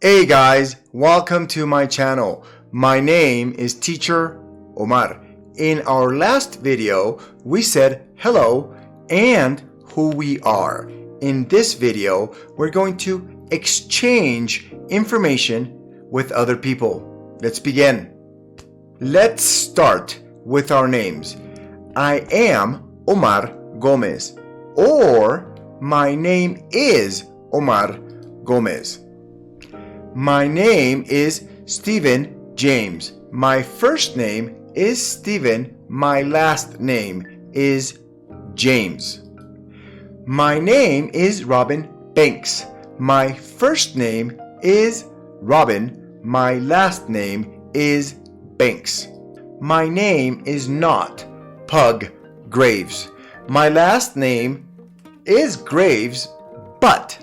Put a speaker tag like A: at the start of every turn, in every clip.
A: Hey guys, welcome to my channel. My name is Teacher Omar. In our last video, we said hello and who we are. In this video, we're going to exchange information with other people. Let's begin. Let's start with our names. I am Omar Gomez, or my name is Omar Gomez. My name is Stephen James. My first name is Stephen. My last name is James. My name is Robin Banks. My first name is Robin. My last name is Banks. My name is not Pug Graves. My last name is Graves, but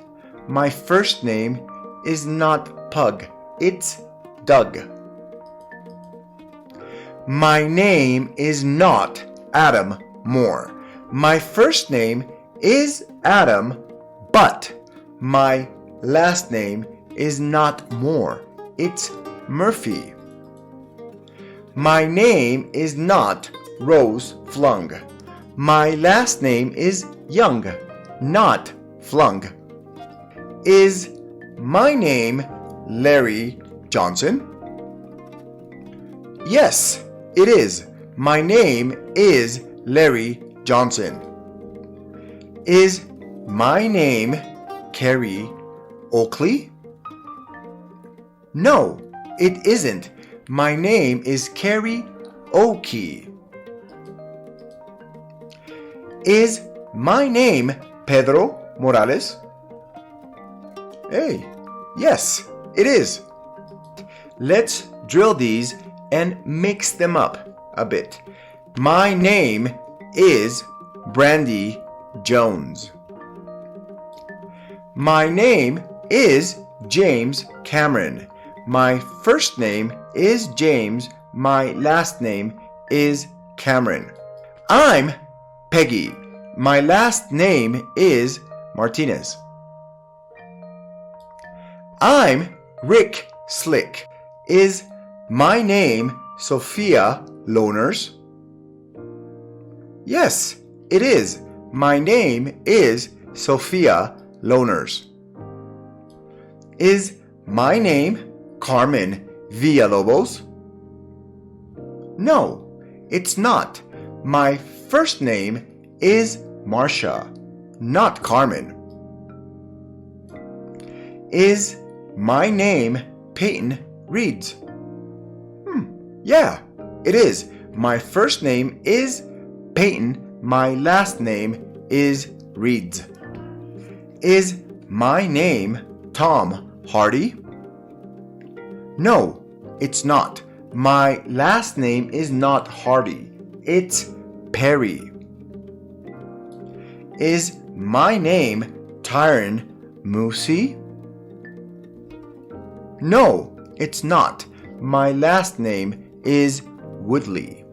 A: my first name is not Pug, it's Doug. My name is not Adam Moore. My first name is Adam, but my last name is not Moore, it's Murphy. My name is not Rose Flung. My last name is Young, not Flung. Is my name Larry Johnson? Yes, it is. My name is Larry Johnson. Is my name Carrie Oakley? No, it isn't. My name is Carrie Oakey. Is my name Pedro Morales? Hey, yes, it is. Let's drill these and mix them up a bit. My name is Brandy Jones. My name is James Cameron. My first name is James. My last name is Cameron. I'm Peggy. My last name is Martinez. I'm Rick Slick. Is my name Sophia Loners? Yes, it is. My name is Sophia Loners. Is my name Carmen Villalobos? No, it's not. My first name is Marcia, not Carmen. Is my name Peyton Reeds? Yeah, it is. My first name is Peyton. My last name is Reeds. Is my name Tom Hardy? No, it's not. My last name is not Hardy. It's Perry. Is my name Tyron Moosey? No, it's not. My last name is Woodley.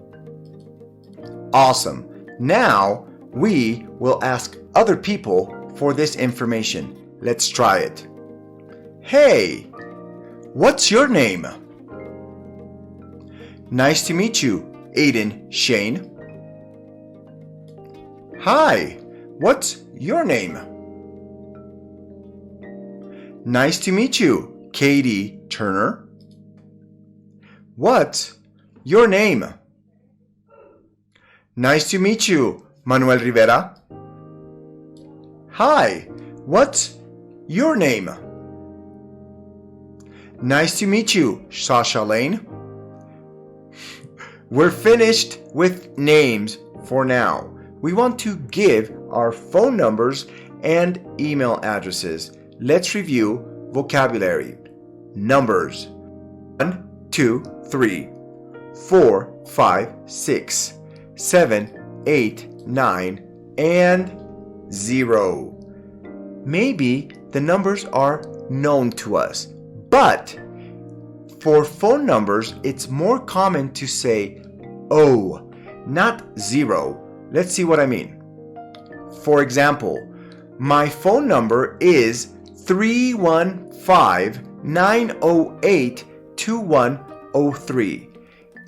A: Awesome. Now we will ask other people for this information. Let's try it. Hey, what's your name? Nice to meet you, Aiden Shane. Hi, what's your name? Nice to meet you, Katie Turner. What's your name? Nice to meet you, Manuel Rivera. Hi, what's your name? Nice to meet you, Sasha Lane. We're finished with names for now. We want to give our phone numbers and email addresses. Let's review vocabulary. Numbers: 1, 2, 3, 4, 5, 6, 7, 8, 9, and 0. Maybe the numbers are known to us, but for phone numbers, it's more common to say O, not 0. Let's see what I mean. For example, my phone number is 315 908-2103.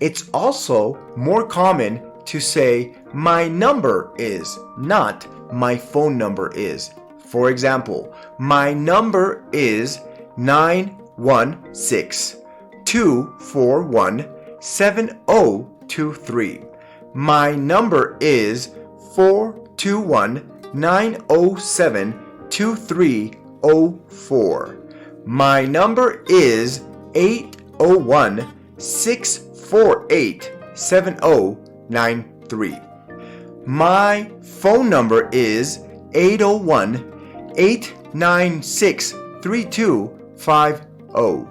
A: It's also more common to say my number is, not my phone number is. For example, my number is 916-241-7023. My number is 421-907-2304. My number is 801-648-7093. My phone number is 801-896-3250.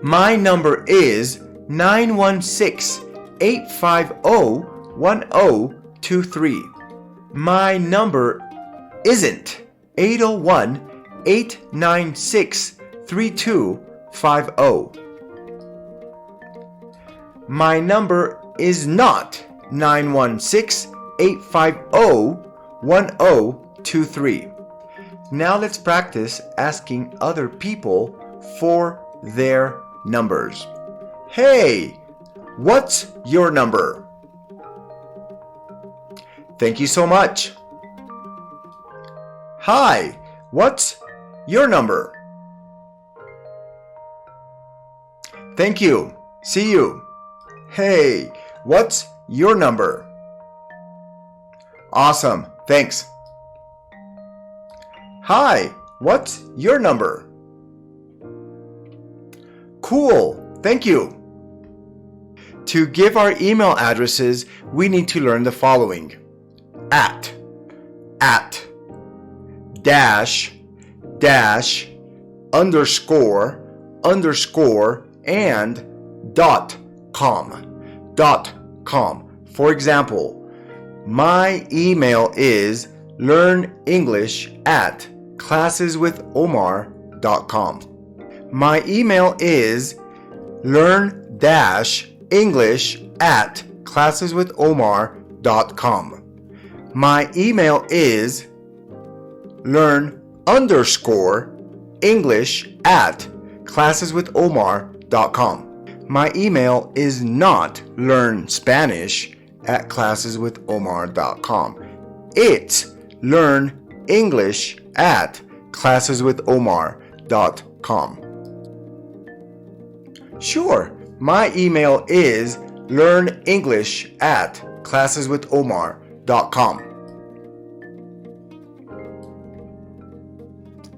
A: My number is 916-850-1023. My number isn't 801-896-3250. My number is not 916-850-1023. Now let's practice asking other people for their numbers. Hey, what's your number? Thank you so much. Hi, what's your number? Thank you. See you. Hey, what's your number? Awesome. Thanks. Hi, what's your number? Cool. Thank you. To give our email addresses, we need to learn the following. At, dash, underscore, and .com. For example, my email is learnenglish@classeswithomar.com. My email is learn-english@classeswithomar.com. My email is learn_English@classeswithomar.com. My email is not learnspanish@classeswithomar.com. It's learnenglish@classeswithomar.com. Sure, my email is learnenglish@classeswithomar.com.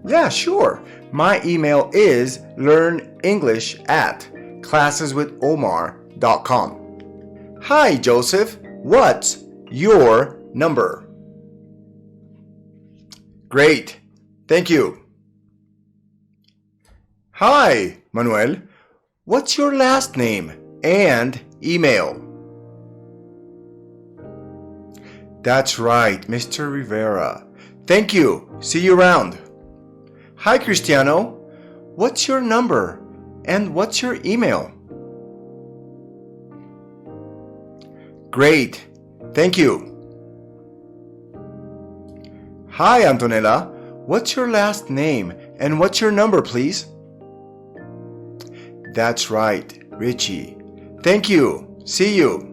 A: Yeah, sure. My email is learnenglish@classeswithomar.com. Hi, Joseph. What's your number? Great. Thank you. Hi, Manuel. What's your last name and email? That's right, Mr. Rivera. Thank you. See you around. Hi, Cristiano. What's your number and what's your email? Great. Thank you. Hi, Antonella. What's your last name and what's your number, please? That's right, Richie. Thank you. See you.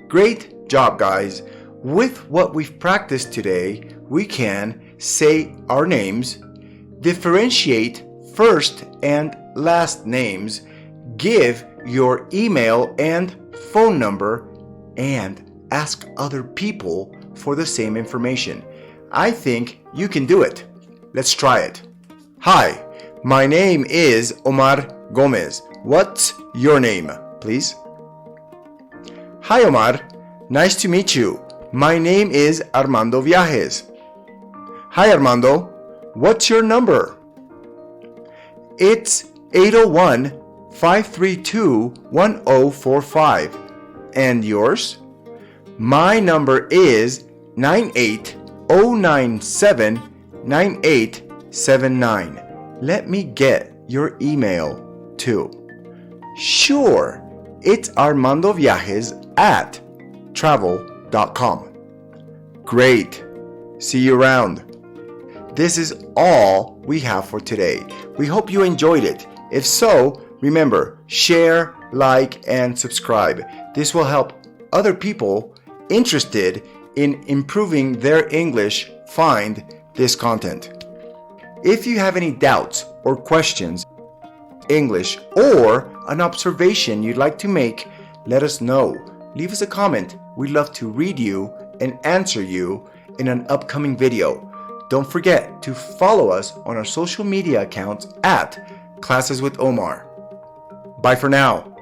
A: Great job, guys. With what we've practiced today, we can say our names, differentiate first and last names, give your email and phone number, and ask other people for the same information. I think you can do it. Let's try it. Hi, my name is Omar Gomez. What's your name, please? Hi, Omar. Nice to meet you. My name is Armando Viajes. Hi, Armando. What's your number? It's 801-532-1045. And yours? My number is 980979879. Let me get your email too. Sure, it's armandoviajes@travel.com. Great. See you around. This is all we have for today. We hope you enjoyed it. If so, remember, share, like, and subscribe. This will help other people interested in improving their English find this content. If you have any doubts or questions, English, or an observation you'd like to make, let us know. Leave us a comment. We'd love to read you and answer you in an upcoming video. Don't forget to follow us on our social media accounts at Classes with Omar. Bye for now.